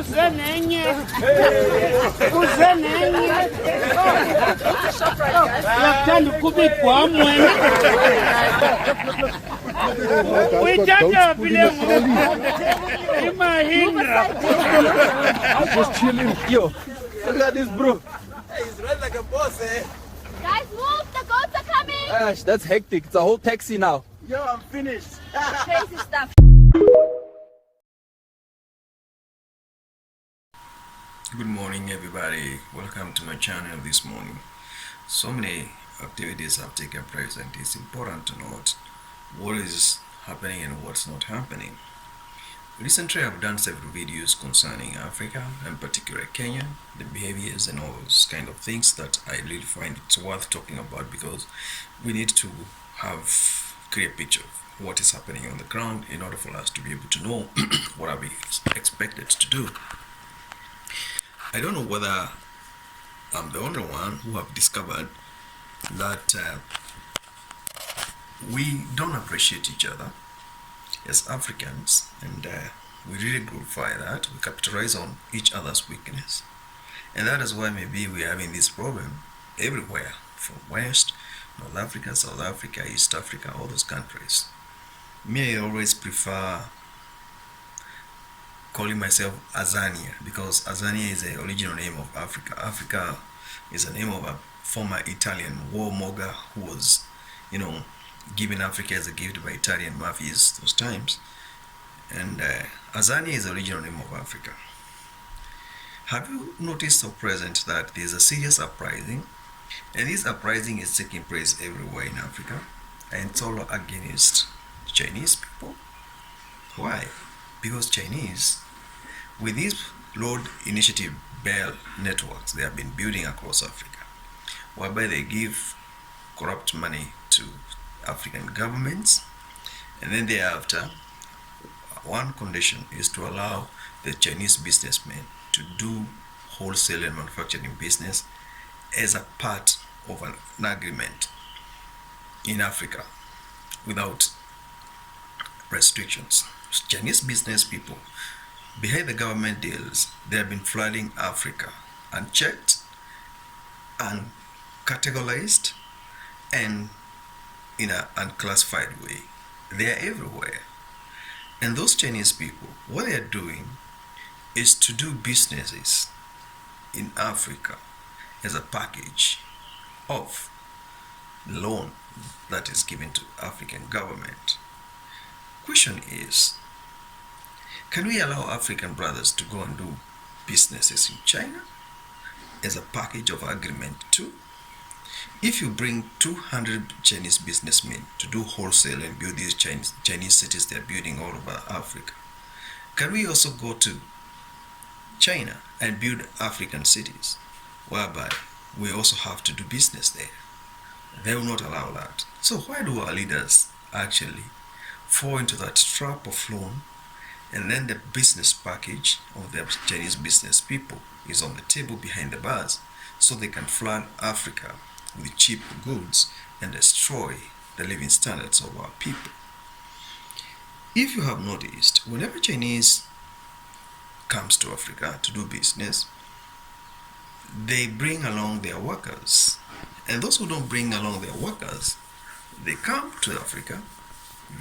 Just chilling. Yo, look at this, bro. Hey, he's red like a boss, eh? Guys, move! The goats are coming! Gosh, that's hectic. It's a whole taxi now. Yo, I'm finished. Crazy stuff. Good morning, everybody. Welcome to my channel this morning. So many activities have taken place, and it's important to note what is happening and what's not happening. Recently, I've done several videos concerning Africa, and particularly Kenya, the behaviors and all those kind of things that I really find it's worth talking about, because we need to have a clear picture of what is happening on the ground in order for us to be able to know what are we expected to do. I don't know whether I'm the only one who have discovered that we don't appreciate each other as Africans, and we really glorify that. We capitalize on each other's weakness, and that is why maybe we're having this problem everywhere, from West, North Africa, South Africa, East Africa, all those countries. Me, I always prefer calling myself Azania, because Azania is the original name of Africa. Africa is the name of a former Italian warmonger who was, given Africa as a gift by Italian mafias those times. And Azania is the original name of Africa. Have you noticed or present that there's a serious uprising? And this uprising is taking place everywhere in Africa, and it's all against Chinese people. Why? Because Chinese, with these Lord Initiative Bell networks they have been building across Africa, whereby they give corrupt money to African governments, and then thereafter, one condition is to allow the Chinese businessmen to do wholesale and manufacturing business as a part of an agreement in Africa without restrictions. Chinese business people, behind the government deals, they have been flooding Africa unchecked and categorized and in an unclassified way. They are everywhere. And those Chinese people, what they are doing is to do businesses in Africa as a package of loan that is given to African government. Question is, can we allow African brothers to go and do businesses in China as a package of agreement too? If you bring 200 Chinese businessmen to do wholesale and build these Chinese cities they're building all over Africa, can we also go to China and build African cities, whereby we also have to do business there? They will not allow that. So why do our leaders actually fall into that trap of loan, and then the business package of the Chinese business people is on the table behind the bars, so they can flood Africa with cheap goods and destroy the living standards of our people? If you have noticed, whenever Chinese comes to Africa to do business, they bring along their workers. And those who don't bring along their workers, they come to Africa,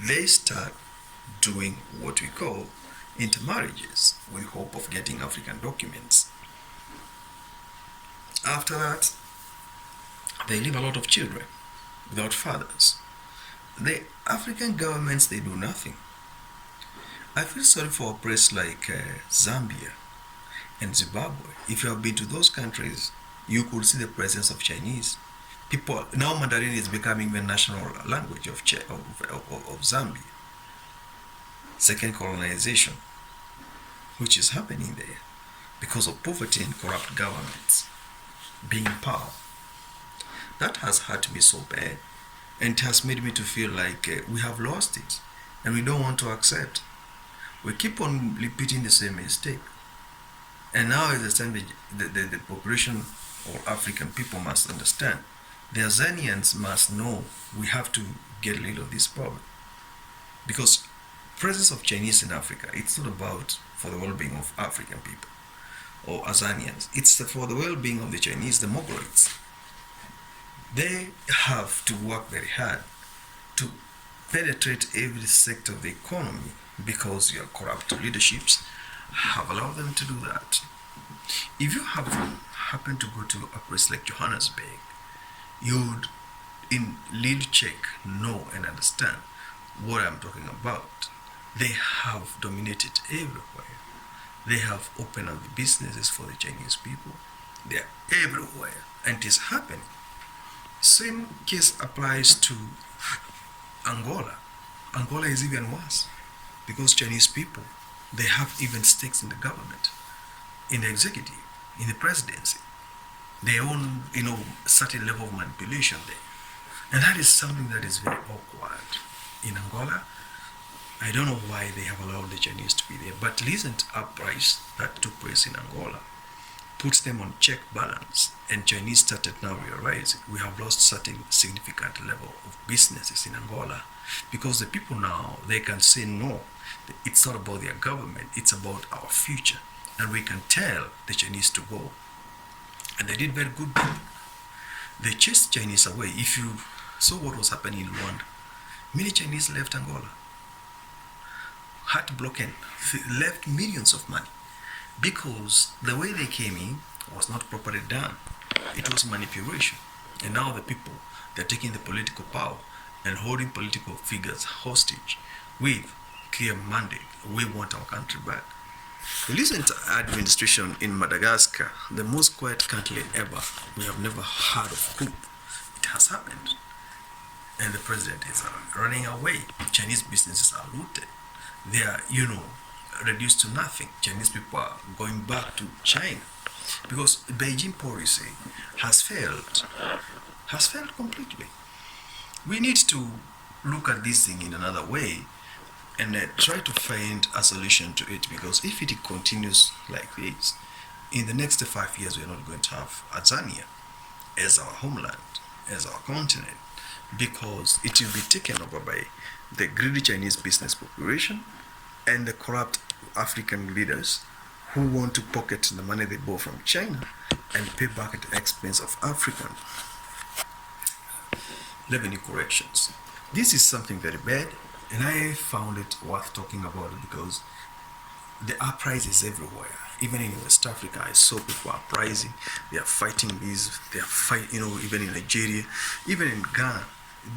they start doing what we call intermarriages with hope of getting African documents. After that, they leave a lot of children without fathers. The African governments, they do nothing. I feel sorry for a place like Zambia and Zimbabwe. If you have been to those countries, you could see the presence of Chinese people. Now Mandarin is becoming the national language of Zambia. Second colonization, which is happening there because of poverty and corrupt governments being in power. That has hurt me so bad, and it has made me to feel like we have lost it, and we don't want to accept. We keep on repeating the same mistake. And now is the time the population or African people must understand. The Azanians must know we have to get rid of this problem. Because presence of Chinese in Africa, it's not about for the well-being of African people. or Azanians. It's for the well-being of the Chinese, the Mongoloids. They have to work very hard to penetrate every sector of the economy because your corrupt leaderships have allowed them to do that. If you happen to go to a place like Johannesburg, you'd in lead check know and understand what I'm talking about. They have dominated everywhere. They have opened up the businesses for the Chinese people. They are everywhere, and it is happening. Same case applies to Angola. Angola is even worse because Chinese people, they have even stakes in the government, in the executive, in the presidency. They own, a certain level of manipulation there. And that is something that is very awkward in Angola. I don't know why they have allowed the Chinese to be there, but recent uprise that took place in Angola puts them on check balance, and Chinese started now realizing we have lost certain significant level of businesses in Angola, because the people now, they can say no, it's not about their government, it's about our future, and we can tell the Chinese to go. And they did very good. They chased Chinese away. If you saw what was happening in Rwanda, many Chinese left Angola, heartbroken, left millions of money, because the way they came in was not properly done. It was manipulation. And now the people, they're taking the political power and holding political figures hostage with clear mandate. We want our country back. The recent administration in Madagascar, the most quiet country ever, we have never heard of coup. It has happened. And the president is running away. Chinese businesses are looted. They are, reduced to nothing. Chinese people are going back to China because Beijing policy has failed completely. We need to look at this thing in another way and try to find a solution to it, because if it continues like this, in the next 5 years, we're not going to have Tanzania as our homeland, as our continent, because it will be taken over by the greedy Chinese business population and the corrupt African leaders who want to pocket the money they borrow from China and pay back at the expense of African revenue corrections. This is something very bad, and I found it worth talking about it because the uprisings everywhere. Even in West Africa, I saw people uprising. They are fighting these. They are fighting, even in Nigeria, even in Ghana.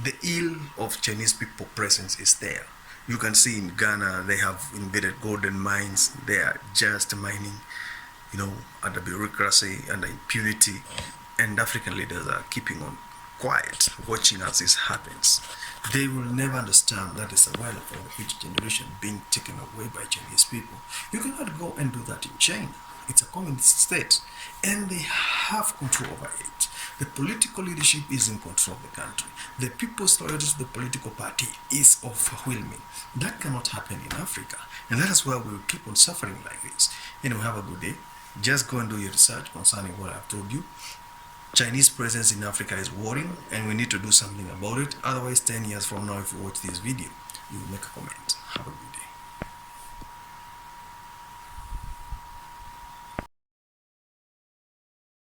The ill of Chinese people presence is there. You can see in Ghana, they have invaded golden mines. They are just mining, under bureaucracy, under impunity. And African leaders are keeping on quiet, watching as this happens. They will never understand that is a welfare of the future generation being taken away by Chinese people. You cannot go and do that in China. It's a communist state, and they have control over it. The political leadership is in control of the country. The people's loyalty to the political party is overwhelming. That cannot happen in Africa, and that is why we will keep on suffering like this. Have a good day. Just go and do your research concerning what I've told you. Chinese presence in Africa is worrying, and we need to do something about it. Otherwise, 10 years from now, if you watch this video, you will make a comment. Have a good day.